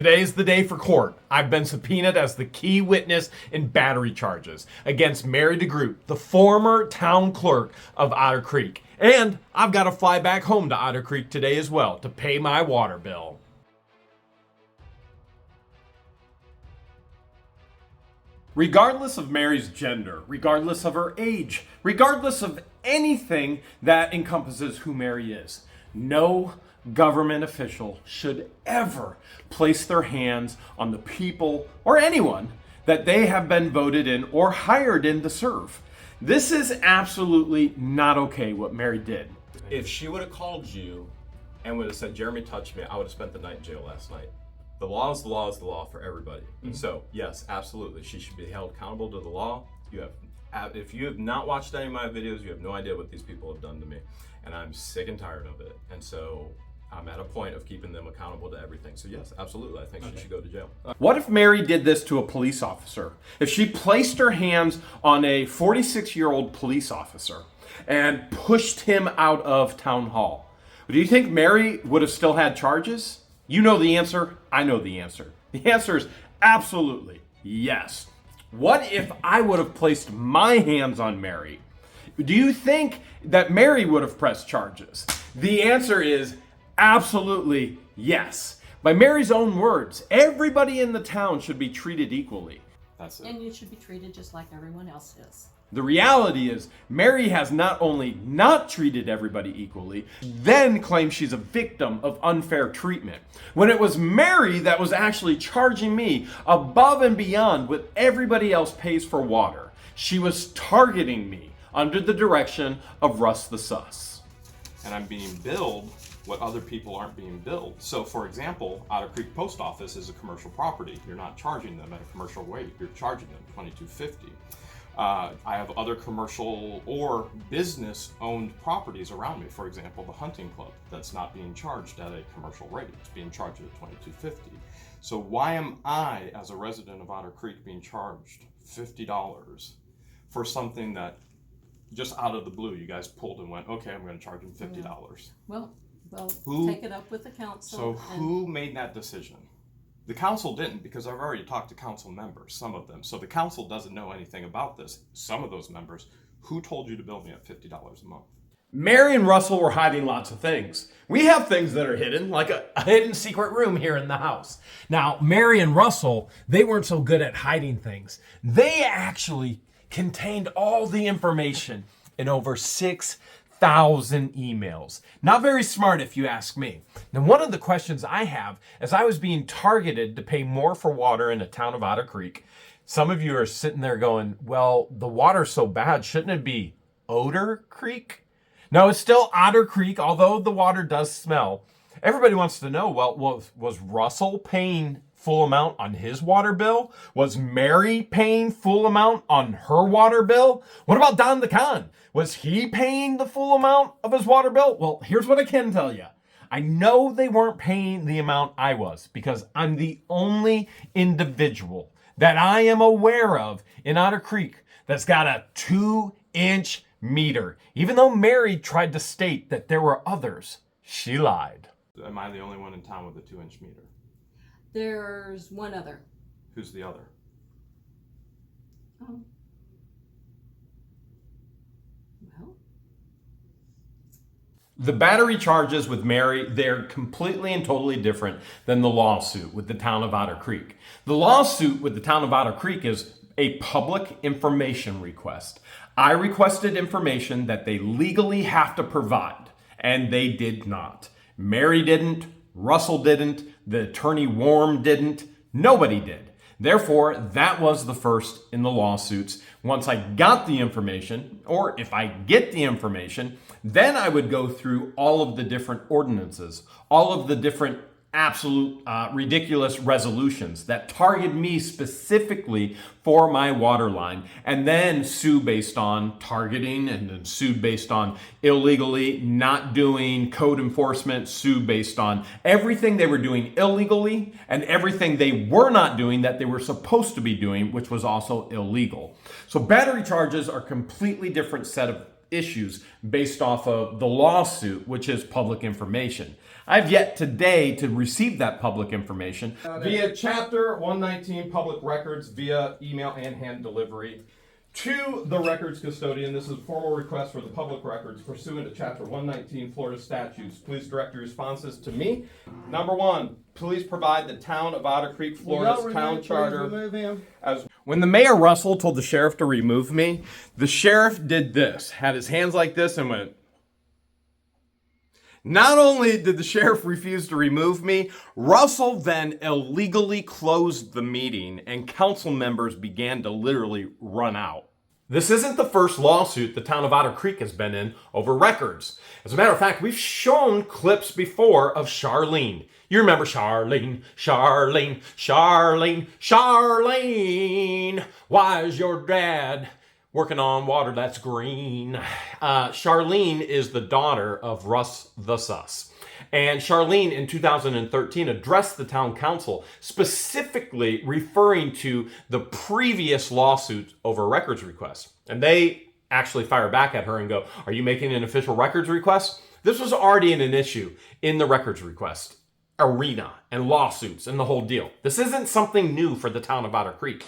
Today's the day for court. I've been subpoenaed as the key witness in battery charges against Mary DeGroot, the former town clerk of Otter Creek. And I've got to fly back home to Otter Creek today as well to pay my water bill. Regardless of Mary's gender, regardless of her age, regardless of anything that encompasses who Mary is, no government official should ever place their hands on the people or anyone that they have been voted in or hired in to serve. This is absolutely not okay what Mary did. If she would have called you and would have said, Jeremy touched me, I would have spent the night in jail last night. The law is the law is the law for everybody. Mm-hmm. So yes, absolutely, she should be held accountable to the law. If you have not watched any of my videos, you have no idea what these people have done to me. And I'm sick and tired of it. And so I'm at a point of keeping them accountable to everything. So yes, absolutely, I think she should go to jail. What if Mary did this to a police officer? If she placed her hands on a 46-year-old police officer and pushed him out of town hall, do you think Mary would have still had charges? You know the answer, I know the answer. The answer is absolutely yes. What if I would have placed my hands on Mary? Do you think that Mary would have pressed charges? The answer is absolutely yes. By Mary's own words, everybody in the town should be treated equally. That's it. And you should be treated just like everyone else is. The reality is, Mary has not only not treated everybody equally, then claims she's a victim of unfair treatment. When it was Mary that was actually charging me above and beyond what everybody else pays for water. She was targeting me under the direction of Russ the Sus. And I'm being billed what other people aren't being billed. So for example, Otter Creek Post Office is a commercial property. You're not charging them at a commercial rate, you're charging them $22.50. I have other commercial or business owned properties around me. For example, the hunting club, that's not being charged at a commercial rate, it's being charged at $22.50. So why am I, as a resident of Otter Creek, being charged $50 for something that just out of the blue you guys pulled and went, okay, I'm going to charge them $50? Yeah. Well, Who- take it up with the council. So who made that decision? The council didn't, because I've already talked to council members, some of them. So the council doesn't know anything about this. Some of those members, who told you to bill me at $50 a month? Mary and Russell were hiding lots of things. We have things that are hidden, like a hidden secret room here in the house. Now, Mary and Russell, they weren't so good at hiding things. They actually contained all the information in over 6,000 emails. Not very smart if you ask me. Now, one of the questions I have, as I was being targeted to pay more for water in the town of Otter Creek, some of you are sitting there going, well, the water's so bad, shouldn't it be Otter Creek? No, it's still Otter Creek, although the water does smell. Everybody wants to know, well, was Russell paying full amount on his water bill? Was Mary paying full amount on her water bill? What about Don the Con? Was he paying the full amount of his water bill? Well, here's what I can tell you. I know they weren't paying the amount I was, because I'm the only individual that I am aware of in Otter Creek that's got a 2-inch meter. Even though Mary tried to state that there were others, she lied. Am I the only one in town with a 2-inch meter? There's one other. Who's the other? Oh. Well, The battery charges with Mary, they're completely and totally different than the lawsuit with the town of Otter Creek. The lawsuit with the town of Otter Creek is a public information request. I requested information that they legally have to provide, and they did not. Mary didn't, Russell didn't, the attorney Warm didn't, nobody did. Therefore, that was the first in the lawsuits. Once I got the information, or if I get the information, then I would go through all of the different ordinances, all of the different absolute ridiculous resolutions that target me specifically for my water line, and then sue based on targeting, and then sue based on illegally not doing code enforcement, sue based on everything they were doing illegally and everything they were not doing that they were supposed to be doing, which was also illegal. So battery charges are a completely different set of issues based off of the lawsuit, which is public information. I have yet today to receive that public information via Chapter 119 Public Records via email and hand delivery to the records custodian. This is a formal request for the public records pursuant to Chapter 119 Florida statutes. Please direct your responses to me. Number one, please provide the Town of Otter Creek, Florida's town charter. When the Mayor Russell told the sheriff to remove me, the sheriff did this, had his hands like this and went. Not only did the sheriff refuse to remove me, Russell then illegally closed the meeting and council members began to literally run out. This isn't the first lawsuit the town of Otter Creek has been in over records. As a matter of fact, we've shown clips before of Charlene. You remember Charlene, Charlene, Charlene, Charlene. Why is your dad working on water that's green? Charlene is the daughter of Russ the Sus. And Charlene in 2013 addressed the town council specifically referring to the previous lawsuit over records requests. And they actually fire back at her and go, are you making an official records request? This was already an issue in the records request arena and lawsuits and the whole deal. This isn't something new for the town of Otter Creek.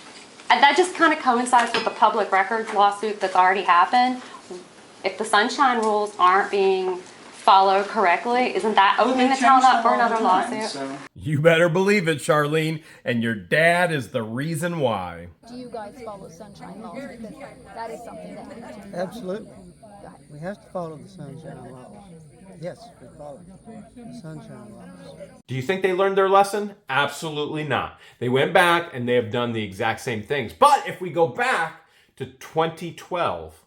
And that just kind of coincides with the public records lawsuit that's already happened. If the sunshine rules aren't being followed correctly, isn't that opening the town up for another lawsuit? You better believe it, Charlene, and your dad is the reason why. Do you guys follow sunshine laws? Because that is something that needs to be. Absolutely. We have to follow the sunshine laws. Yes, we follow the sunshine laws. Do you think they learned their lesson? Absolutely not. They went back and they have done the exact same things. But if we go back to 2012,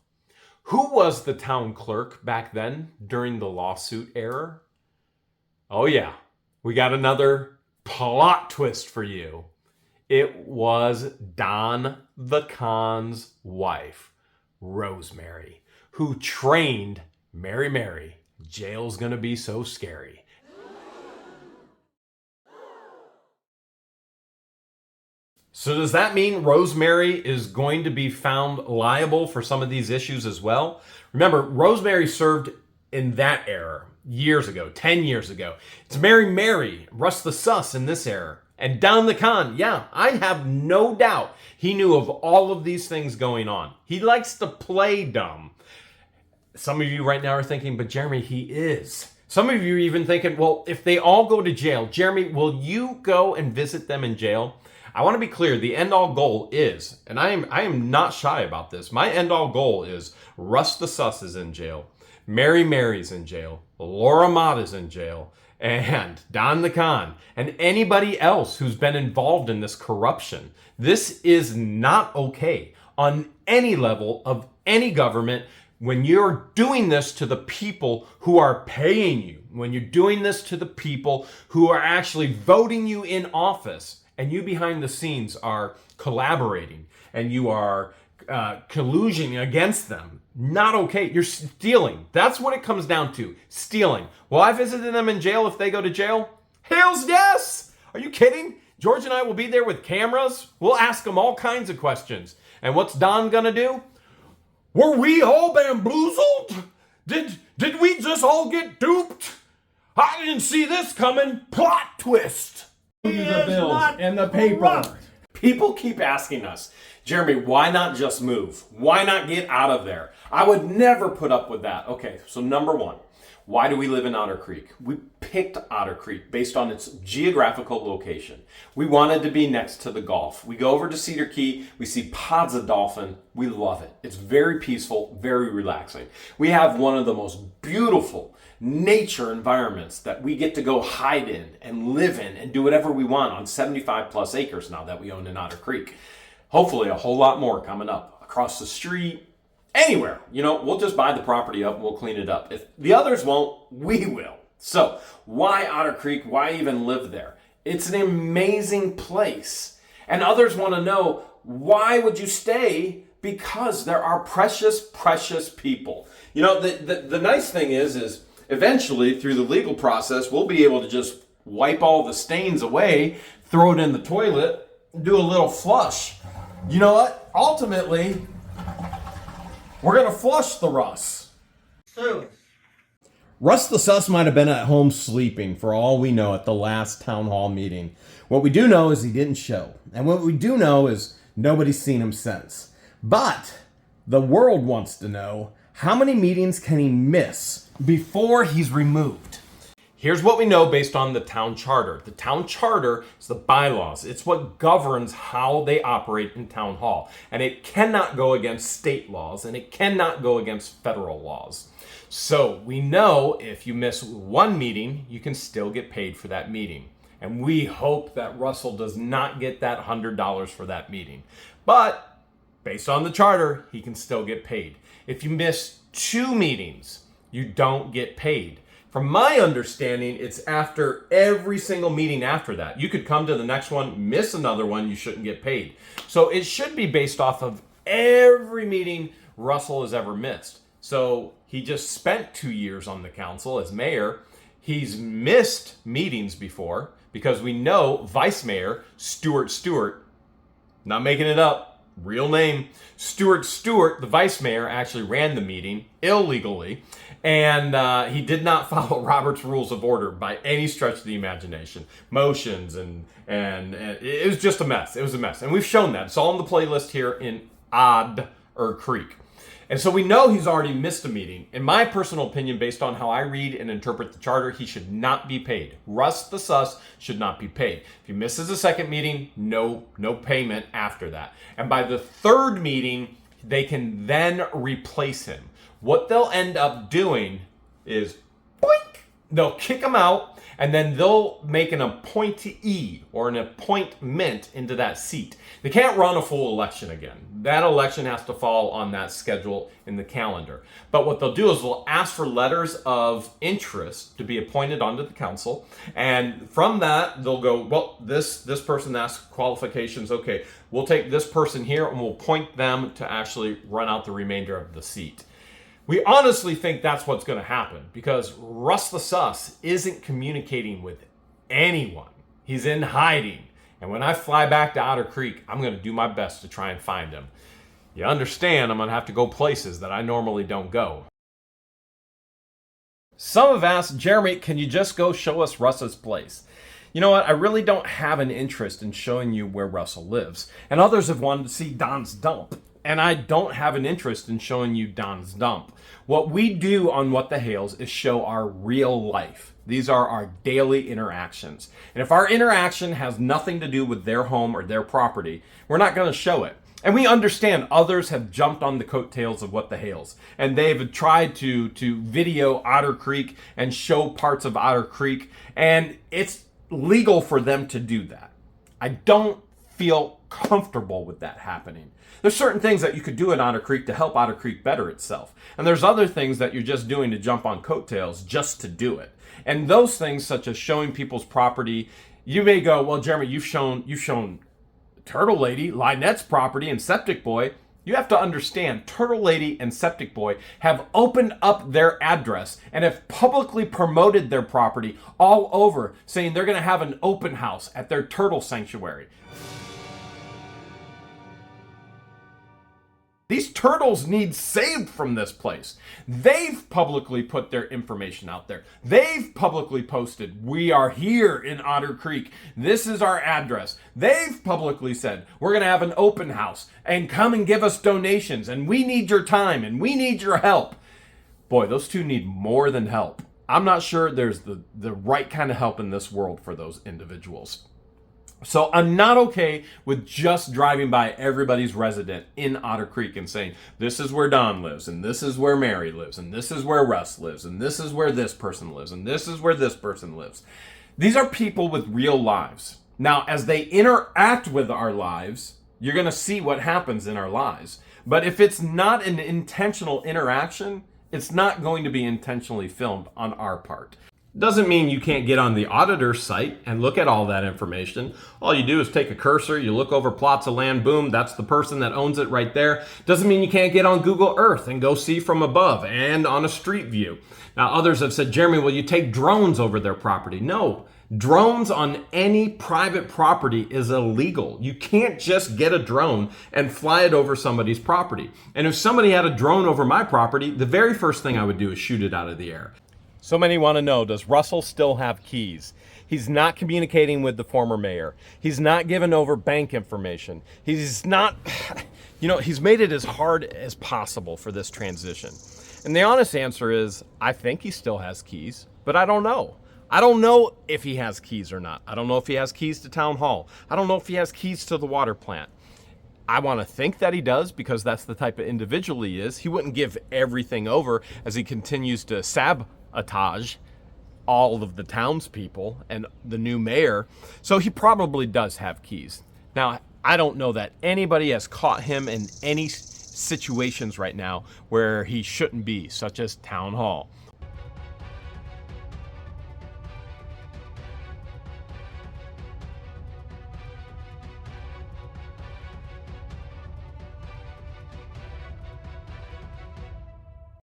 who was the town clerk back then during the lawsuit era? Oh yeah, we got another plot twist for you. It was Don the Con's wife, Rosemary, who trained Mary. Jail's gonna be so scary. So does that mean Rosemary is going to be found liable for some of these issues as well? Remember, Rosemary served in that era years ago, 10 years ago. It's Mary, Russ the Sus in this era. And Don the Con, yeah, I have no doubt he knew of all of these things going on. He likes to play dumb. Some of you right now are thinking, but Jeremy, he is. Some of you are even thinking, well, if they all go to jail, Jeremy, will you go and visit them in jail? I want to be clear, the end-all goal is, and I am not shy about this, my end-all goal is Russ the Sus is in jail, Mary's in jail, Laura Mott is in jail, and Don the Con, and anybody else who's been involved in this corruption. This is not okay on any level of any government. When you're doing this to the people who are paying you, when you're doing this to the people who are actually voting you in office, and you behind the scenes are collaborating and you are collusion against them, not okay. You're stealing. That's what it comes down to, stealing. Will I visit them in jail if they go to jail? Hells yes! Are you kidding? George and I will be there with cameras. We'll ask them all kinds of questions. And what's Don gonna do? Were we all bamboozled? Did we just all get duped? I didn't see this coming. Plot twist. The bills and the paper. People keep asking us, Jeremy, why not just move? Why not get out of there? I would never put up with that. Okay, so number one, why do we live in Otter Creek? We picked Otter Creek based on its geographical location. We wanted to be next to the Gulf. We go over to Cedar Key, we see pods of dolphin. We love it. It's very peaceful, very relaxing. We have one of the most beautiful nature environments that we get to go hide in and live in and do whatever we want on 75 plus acres now that we own in Otter Creek. Hopefully a whole lot more coming up across the street, anywhere. We'll just buy the property up and we'll clean it up. If the others won't, we will. So why Otter Creek? Why even live there? It's an amazing place. And others want to know, why would you stay? Because there are precious, precious people. The nice thing is eventually through the legal process, we'll be able to just wipe all the stains away, throw it in the toilet, do a little flush. You know what? Ultimately, we're going to flush the Russ. Russ the Sus might have been at home sleeping for all we know at the last town hall meeting. What we do know is he didn't show. And what we do know is nobody's seen him since. But the world wants to know, how many meetings can he miss before he's removed? Here's what we know based on the town charter. The town charter is the bylaws. It's what governs how they operate in town hall. And it cannot go against state laws, and it cannot go against federal laws. So we know if you miss one meeting, you can still get paid for that meeting. And we hope that Russell does not get that $100 for that meeting. But based on the charter, he can still get paid. If you miss 2 meetings, you don't get paid. From my understanding, it's after every single meeting after that. You could come to the next one, miss another one, you shouldn't get paid. So it should be based off of every meeting Russell has ever missed. So he just spent 2 years on the council as mayor. He's missed meetings before because we know Vice Mayor Stuart Stewart, not making it up, real name, Stuart Stewart, the Vice Mayor, actually ran the meeting illegally, and he did not follow Robert's Rules of Order by any stretch of the imagination. Motions and it was just a mess. It was a mess, and we've shown that. It's all on the playlist here in Otter Creek. And so we know he's already missed a meeting. In my personal opinion, based on how I read and interpret the charter, he should not be paid. Russ the Sus should not be paid. If he misses a second meeting, no payment after that. And by the 3rd meeting, they can then replace him. What they'll end up doing is, boink, they'll kick him out, and then they'll make an appointee or an appointment into that seat. They can't run a full election again. That election has to fall on that schedule in the calendar. But what they'll do is they'll ask for letters of interest to be appointed onto the council. And from that, they'll go, well, this person asks qualifications. Okay, we'll take this person here and we'll appoint them to actually run out the remainder of the seat. We honestly think that's what's going to happen because Russ the Sus isn't communicating with anyone. He's in hiding. And when I fly back to Otter Creek, I'm going to do my best to try and find him. You understand, I'm going to have to go places that I normally don't go. Some have asked, Jeremy, can you just go show us Russ's place? You know what? I really don't have an interest in showing you where Russell lives. And others have wanted to see Don's dump. And I don't have an interest in showing you Don's dump. What we do on What the Hales is show our real life. These are our daily interactions. And if our interaction has nothing to do with their home or their property, we're not going to show it. And we understand others have jumped on the coattails of What the Hales. And they've tried to video Otter Creek and show parts of Otter Creek. And it's legal for them to do that. I don't feel comfortable with that happening. There's certain things that you could do at Otter Creek to help Otter Creek better itself. And there's other things that you're just doing to jump on coattails just to do it. And those things, such as showing people's property, you may go, well, Jeremy, you've shown Turtle Lady, Lynette's property, and Septic Boy. You have to understand, Turtle Lady and Septic Boy have opened up their address and have publicly promoted their property all over, saying they're going to have an open house at their turtle sanctuary. These turtles need saved from this place. They've publicly put their information out there. They've publicly posted, we are here in Otter Creek. This is our address. They've publicly said, we're going to have an open house and come and give us donations and we need your time and we need your help. Boy, those two need more than help. I'm not sure there's the right kind of help in this world for those individuals. So I'm not okay with just driving by everybody's resident in Otter Creek and saying, this is where Don lives, and this is where Mary lives, and this is where Russ lives, and this is where this person lives, and this is where this person lives. These are people with real lives. Now, as they interact with our lives, you're going to see what happens in our lives. But if it's not an intentional interaction, it's not going to be intentionally filmed on our part. Doesn't mean you can't get on the auditor's site and look at all that information. All you do is take a cursor, you look over plots of land, boom, that's the person that owns it right there. Doesn't mean you can't get on Google Earth and go see from above and on a street view. Now, others have said, Jeremy, will you take drones over their property? No, drones on any private property is illegal. You can't just get a drone and fly it over somebody's property. And if somebody had a drone over my property, the very first thing I would do is shoot it out of the air. So many want to know, does Russell still have keys? He's not communicating with the former mayor. He's not giving over bank information. He's not, he's made it as hard as possible for this transition. And the honest answer is, I think he still has keys, but I don't know. I don't know if he has keys or not. I don't know if he has keys to Town Hall. I don't know if he has keys to the water plant. I want to think that he does because that's the type of individual he is. He wouldn't give everything over as he continues to sabotage all of the townspeople and the new mayor. So he probably does have keys. Now, I don't know that anybody has caught him in any situations right now where he shouldn't be, such as Town Hall.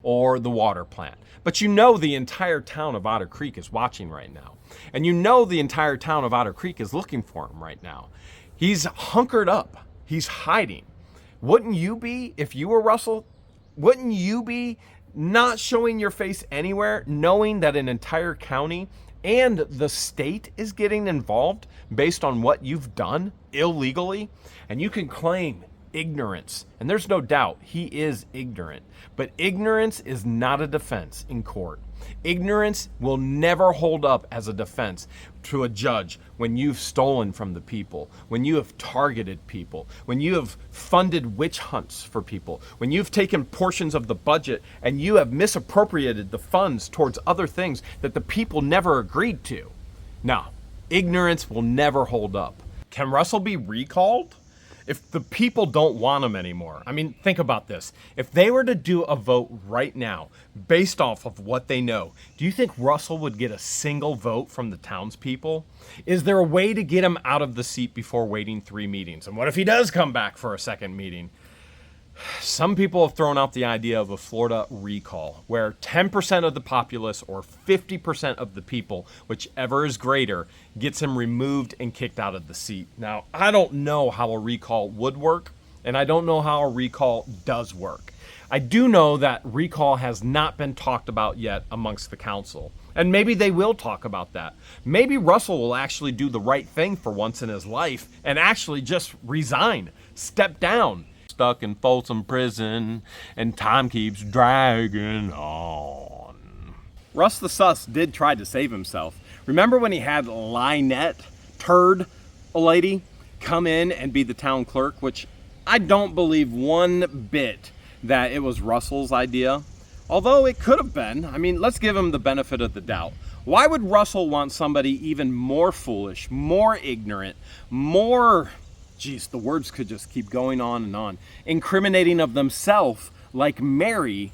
Or the water plant. But the entire town of Otter Creek is watching right now. And the entire town of Otter Creek is looking for him right now. He's hunkered up. He's hiding. Wouldn't you be, if you were Russell, wouldn't you be not showing your face anywhere, knowing that an entire county and the state is getting involved based on what you've done illegally? And you can claim ignorance, and there's no doubt he is ignorant, but ignorance is not a defense in court. Ignorance will never hold up as a defense to a judge when you've stolen from the people, when you have targeted people, when you have funded witch hunts for people, when you've taken portions of the budget and you have misappropriated the funds towards other things that the people never agreed to. Now, ignorance will never hold up. Can Russell be recalled? If the people don't want him anymore, think about this. If they were to do a vote right now, based off of what they know, do you think Russell would get a single vote from the townspeople? Is there a way to get him out of the seat before waiting 3 meetings? And what if he does come back for a second meeting? Some people have thrown out the idea of a Florida recall, where 10% of the populace or 50% of the people, whichever is greater, gets him removed and kicked out of the seat. Now, I don't know how a recall would work, and I don't know how a recall does work. I do know that recall has not been talked about yet amongst the council, and maybe they will talk about that. Maybe Russell will actually do the right thing for once in his life and actually just resign, step down. Stuck in Folsom Prison, and time keeps dragging on. Russ the Sus did try to save himself. Remember when he had Lynette, Turd, a lady, come in and be the town clerk, which I don't believe one bit that it was Russell's idea. Although it could have been. Let's give him the benefit of the doubt. Why would Russell want somebody even more foolish, more ignorant, more... the words could just keep going on and on. Incriminating of themselves like Mary,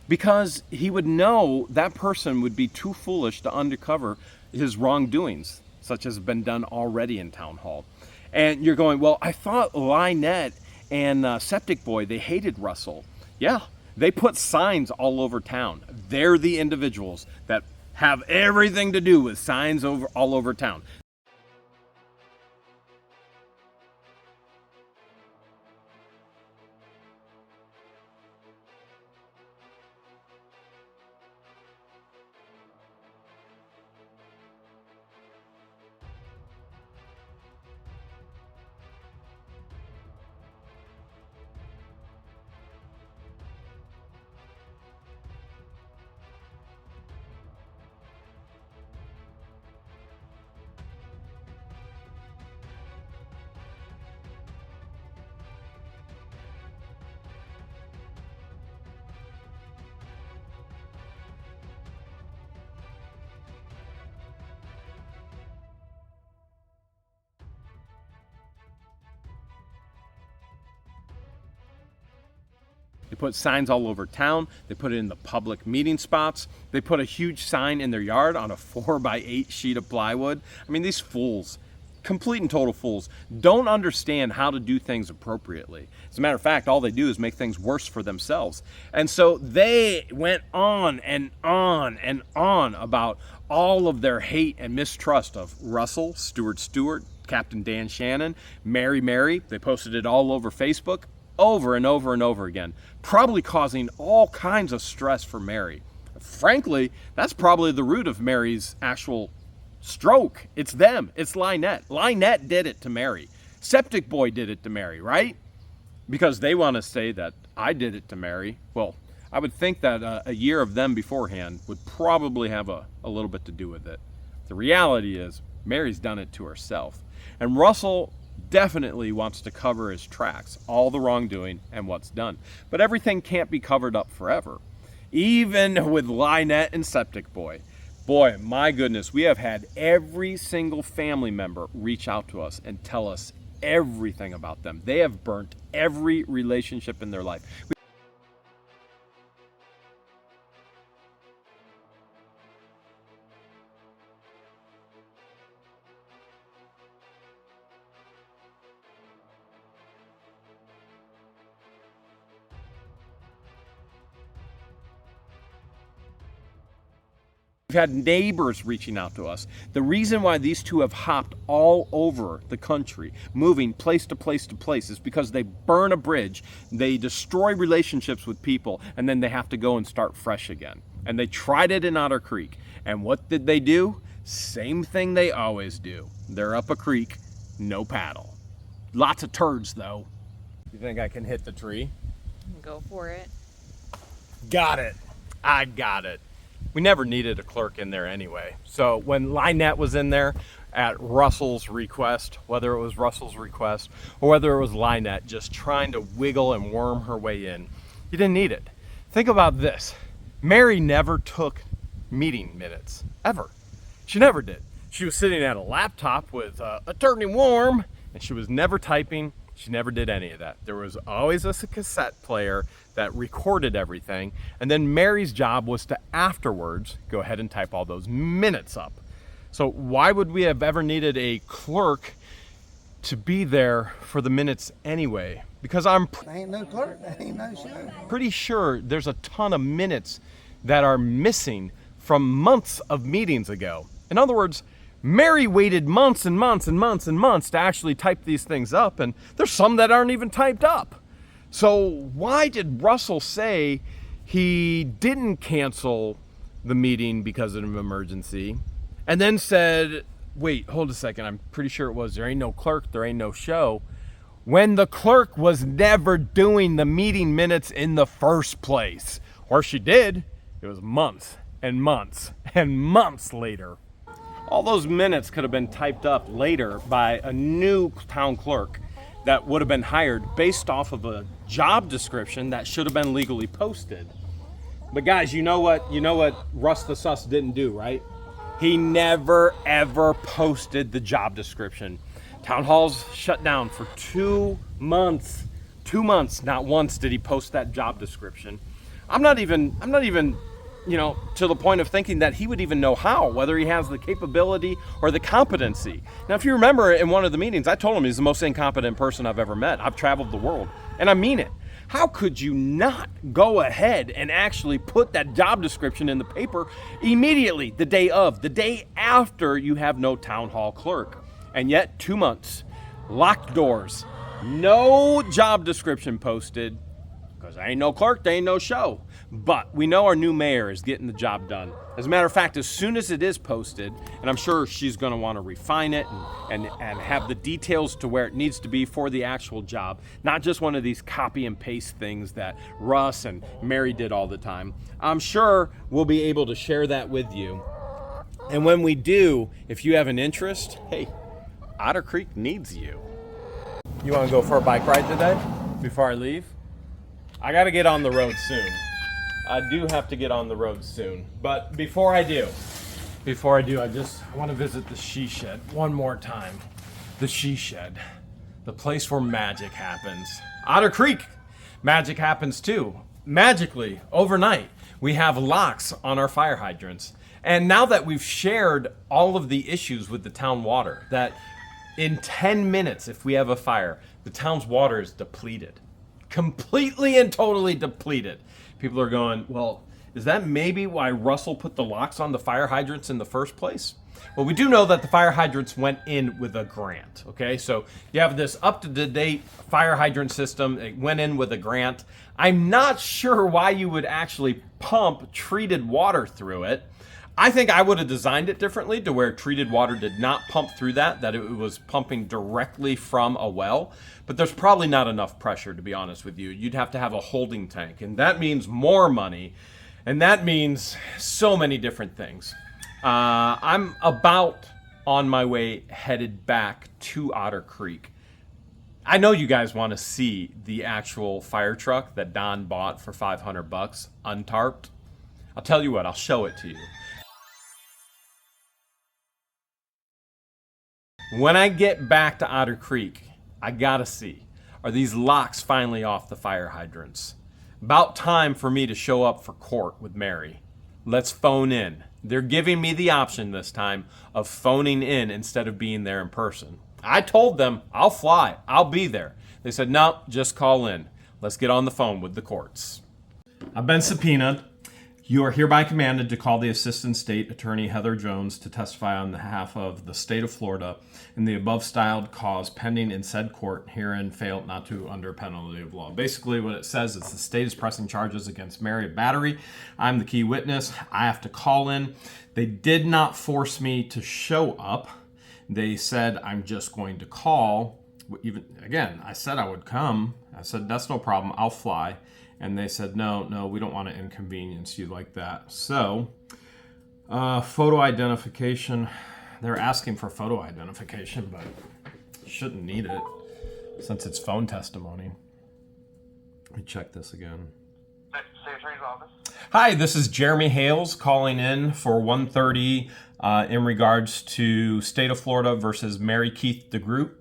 because he would know that person would be too foolish to uncover his wrongdoings, such as have been done already in Town Hall. And you're going, well, I thought Lynette and Septic Boy, they hated Russell. Yeah, they put signs all over town. They're the individuals that have everything to do with signs all over town. They put signs all over town. They put it in the public meeting spots. They put a huge sign in their yard on a 4x8 sheet of plywood. These fools, complete and total fools, don't understand how to do things appropriately. As a matter of fact, all they do is make things worse for themselves. And so they went on and on and on about all of their hate and mistrust of Russell, Stewart, Captain Dan Shannon, Mary. They posted it all over Facebook over and over and over again, probably causing all kinds of stress for Mary. Frankly, that's probably the root of Mary's actual stroke. It's them. It's Lynette. Lynette did it to Mary. Septic Boy did it to Mary, right? Because they want to say that I did it to Mary. Well, I would think that a year of them beforehand would probably have a little bit to do with it. The reality is Mary's done it to herself. And Russell definitely wants to cover his tracks, all the wrongdoing and what's done. But everything can't be covered up forever. Even with Lynette and Septic Boy. Boy, my goodness, we have had every single family member reach out to us and tell us everything about them. They have burnt every relationship in their life. We've had neighbors reaching out to us. The reason why these two have hopped all over the country, moving place to place to place, is because they burn a bridge, they destroy relationships with people, and then they have to go and start fresh again. And they tried it in Otter Creek. And what did they do? Same thing they always do. They're up a creek, no paddle. Lots of turds, though. You think I can hit the tree? Go for it. Got it. I got it. We never needed a clerk in there anyway. So when Lynette was in there at Russell's request, whether it was Russell's request or whether it was Lynette just trying to wiggle and worm her way in, you didn't need it. Think about this. Mary never took meeting minutes, ever. She never did. She was sitting at a laptop with Attorney Warm, and she was never typing. She never did any of that. There was always a cassette player that recorded everything, and then Mary's job was to afterwards go ahead and type all those minutes up. So why would we have ever needed a clerk to be there for the minutes anyway? Because I'm Ain't no clerk, ain't no show. pretty sure there's a ton of minutes that are missing from months of meetings ago. In other words, Mary waited months and months and months and months to actually type these things up, and there's some that aren't even typed up. So why did Russell say he didn't cancel the meeting because of an emergency, and then said, wait, hold a second, I'm pretty sure it was, there ain't no clerk, there ain't no show, when the clerk was never doing the meeting minutes in the first place? Or she did, it was months and months and months later. All those minutes could have been typed up later by a new town clerk that would have been hired based off of a job description that should have been legally posted. But guys, you know what Russ the Sus didn't do, right? He never ever posted the job description. Town Hall's shut down for 2 months. 2 months, not once did he post that job description. I'm not even to the point of thinking that he would even know how, whether he has the capability or the competency. Now, if you remember in one of the meetings, I told him he's the most incompetent person I've ever met. I've traveled the world, and I mean it. How could you not go ahead and actually put that job description in the paper immediately, the day after you have no town hall clerk? And yet, 2 months, locked doors, no job description posted, because there ain't no clerk, there ain't no show. But we know our new mayor is getting the job done. As a matter of fact, as soon as it is posted, and I'm sure she's going to want to refine it and have the details to where it needs to be for the actual job, not just one of these copy and paste things that Russ and Mary did all the time. I'm sure we'll be able to share that with you. And when we do, if you have an interest, hey, Otter Creek needs you. You want to go for a bike ride today before I leave? I got to get on the road soon. I do have to get on the road soon. But before I do, I want to visit the she shed one more time. The she shed, the place where magic happens. Otter Creek, magic happens too. Magically, overnight, we have locks on our fire hydrants. And now that we've shared all of the issues with the town water, that in 10 minutes, if we have a fire, the town's water is depleted. Completely and totally depleted. People are going, well, Is that maybe why Russell put the locks on the fire hydrants in the first place? Well, we do know that the fire hydrants went in with a grant, okay? So you have this up-to-date fire hydrant system. It went in with a grant. I'm not sure why you would actually pump treated water through it. I think I would have designed it differently to where treated water did not pump through that it was pumping directly from a well. But there's probably not enough pressure, to be honest with you. You'd have to have a holding tank, and that means more money, and that means so many different things. I'm about on my way headed back to Otter Creek. I know you guys want to see the actual fire truck that Don bought for $500 untarped. I'll tell you what, I'll show it to you. When I get back to Otter Creek, I gotta see, are these locks finally off the fire hydrants? About time for me to show up for court with Mary. Let's phone in. They're giving me the option this time of phoning in instead of being there in person. I told them, I'll fly, I'll be there. They said, no, just call in. Let's get on the phone with the courts. I've been subpoenaed. You are hereby commanded to call the Assistant State Attorney Heather Jones to testify on behalf of the state of Florida in the above styled cause pending in said court, herein failed not to under penalty of law. Basically what it says is the state is pressing charges against Mary of battery. I'm the key witness. I have to call in. They did not force me to show up. They said I'm just going to call. Even again, I said I would come. I said that's no problem. I'll fly. And they said, no, we don't want to inconvenience you like that. So, photo identification. They're asking for photo identification, but shouldn't need it since it's phone testimony. Let me check this again. State Attorney's Office. Hi, this is Jeremy Hales calling in for 1:30 in regards to State of Florida versus Mary Keith DeGroot.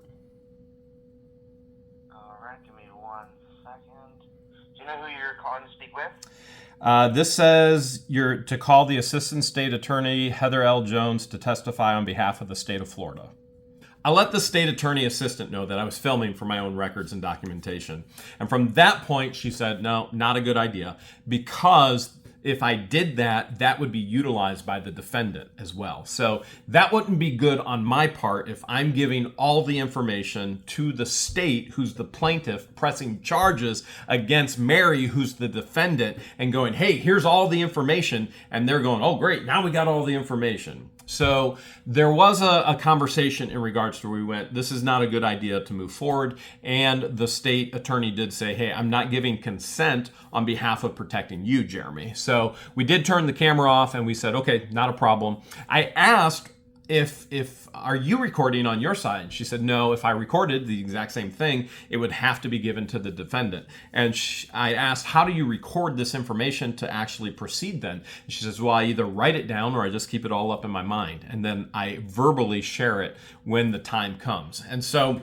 Do you know who you're calling to speak with? This says you're to call the Assistant State Attorney Heather L. Jones to testify on behalf of the state of Florida. I let the state attorney assistant know that I was filming for my own records and documentation. And from that point, she said, no, not a good idea, because if I did that, that would be utilized by the defendant as well. So that wouldn't be good on my part if I'm giving all the information to the state, who's the plaintiff, pressing charges against Mary, who's the defendant, and going, hey, here's all the information. And they're going, oh, great, now we got all the information. So there was a conversation in regards to where we went, this is not a good idea to move forward. And the state attorney did say, hey, I'm not giving consent on behalf of protecting you, Jeremy. So we did turn the camera off and we said, okay, not a problem. I asked if are you recording on your side? She said, no, if I recorded the exact same thing, it would have to be given to the defendant. And I asked, how do you record this information to actually proceed then? And she says, well, I either write it down or I just keep it all up in my mind. And then I verbally share it when the time comes. And so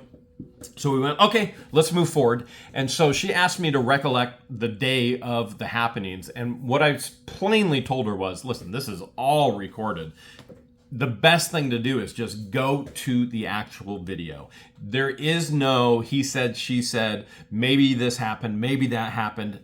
we went, okay, let's move forward. And so she asked me to recollect the day of the happenings. And what I plainly told her was, listen, this is all recorded. The best thing to do is just go to the actual video. There is no he said, she said, maybe this happened, maybe that happened.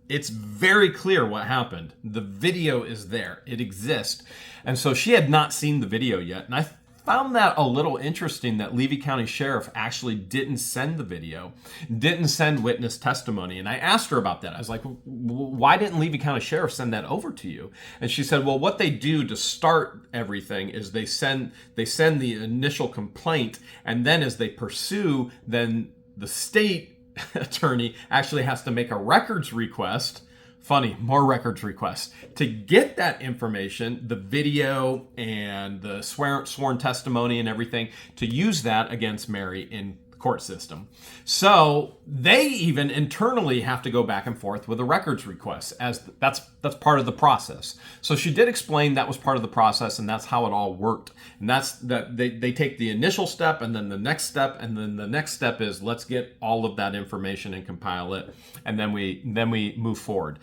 It's very clear what happened. The video is there. It exists. And so she had not seen the video yet. And I found that a little interesting that Levy County Sheriff actually didn't send the video, didn't send witness testimony. And I asked her about that. I was like, why didn't Levy County Sheriff send that over to you? And she said, well, what they do to start everything is they send the initial complaint, and then as they pursue, then the state attorney actually has to make a records request. Funny, more records requests to get that information, the video and the sworn testimony and everything, to use that against Mary in the court system. So they even internally have to go back and forth with a records request, as that's part of the process. So she did explain that was part of the process, and that's how it all worked. And that's that they take the initial step, and then the next step, and then the next step is let's get all of that information and compile it, and then we move forward.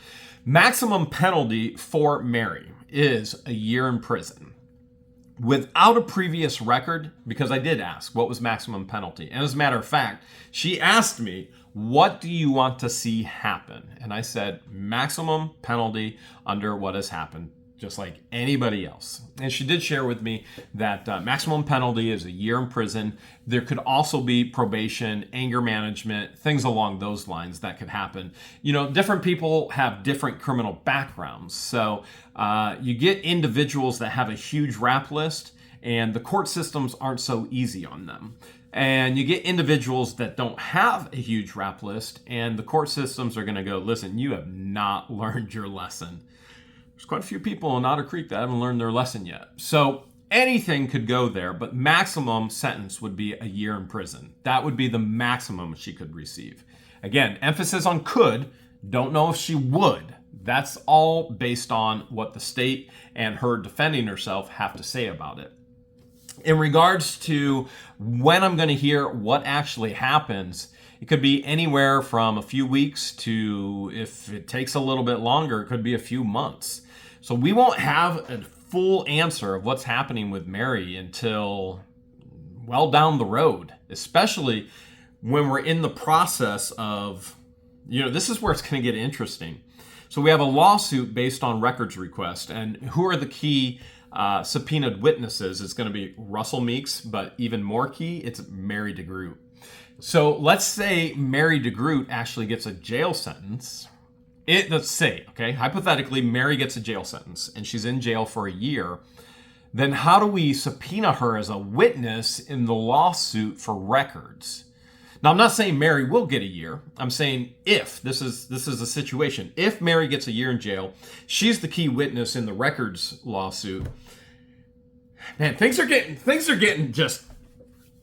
Maximum penalty for Mary is a year in prison. without a previous record, because I did ask what was maximum penalty. And as a matter of fact, she asked me, what do you want to see happen? And I said, maximum penalty under what has happened, just like anybody else. And she did share with me that maximum penalty is a year in prison. There could also be probation, anger management, things along those lines that could happen. You know, different people have different criminal backgrounds. So you get individuals that have a huge rap list, and the court systems aren't so easy on them. And you get individuals that don't have a huge rap list, and the court systems are going to go, listen, you have not learned your lesson. There's quite a few people in Otter Creek that haven't learned their lesson yet. So anything could go there, but maximum sentence would be a year in prison. That would be the maximum she could receive. Again, emphasis on could, don't know if she would. That's all based on what the state and her defending herself have to say about it. In regards to when I'm going to hear what actually happens, it could be anywhere from a few weeks to, if it takes a little bit longer, it could be a few months. So we won't have a full answer of what's happening with Mary until well down the road, especially when we're in the process of, this is where it's going to get interesting. So we have a lawsuit based on records request, and who are the key subpoenaed witnesses? It's going to be Russell Meeks, but even more key, it's Mary DeGroot. So let's say Mary DeGroot actually gets a jail sentence. Let's say, okay, hypothetically, Mary gets a jail sentence and she's in jail for a year. Then how do we subpoena her as a witness in the lawsuit for records? Now, I'm not saying Mary will get a year. I'm saying if this is a situation. If Mary gets a year in jail, she's the key witness in the records lawsuit. Man, things are getting just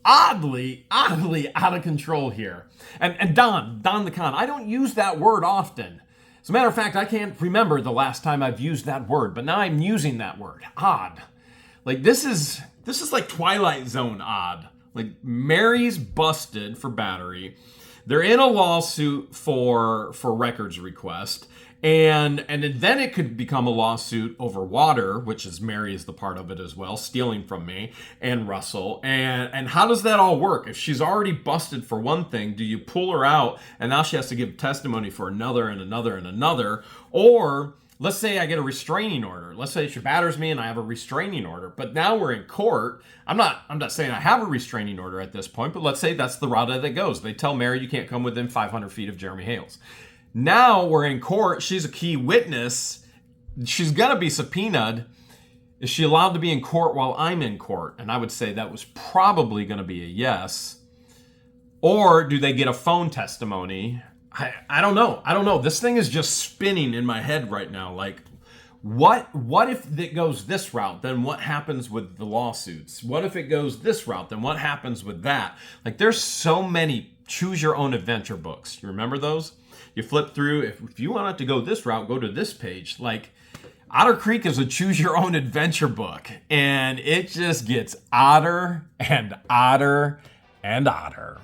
oddly out of control here. And Don the Con, I don't use that word often. As a matter of fact, I can't remember the last time I've used that word, but now I'm using that word. Odd. Like this is like Twilight Zone odd. Like Mary's busted for battery. They're in a lawsuit for records request. And then it could become a lawsuit over water, which is Mary is the part of it as well, stealing from me and Russell. And how does that all work? If she's already busted for one thing, do you pull her out and now she has to give testimony for another and another and another? Or let's say I get a restraining order. Let's say she batters me and I have a restraining order. But now we're in court. I'm not saying I have a restraining order at this point, but let's say that's the route that it goes. They tell Mary you can't come within 500 feet of Jeremy Hales. Now we're in court. She's a key witness. She's going to be subpoenaed. Is she allowed to be in court while I'm in court? And I would say that was probably going to be a yes. Or do they get a phone testimony? I don't know. This thing is just spinning in my head right now. Like, what if it goes this route? Then what happens with the lawsuits? What if it goes this route? Then what happens with that? Like, there's so many choose your own adventure books. You remember those? You flip through. If you want it to go this route, go to this page. Like, Otter Creek is a choose your own adventure book. And it just gets odder and odder and odder.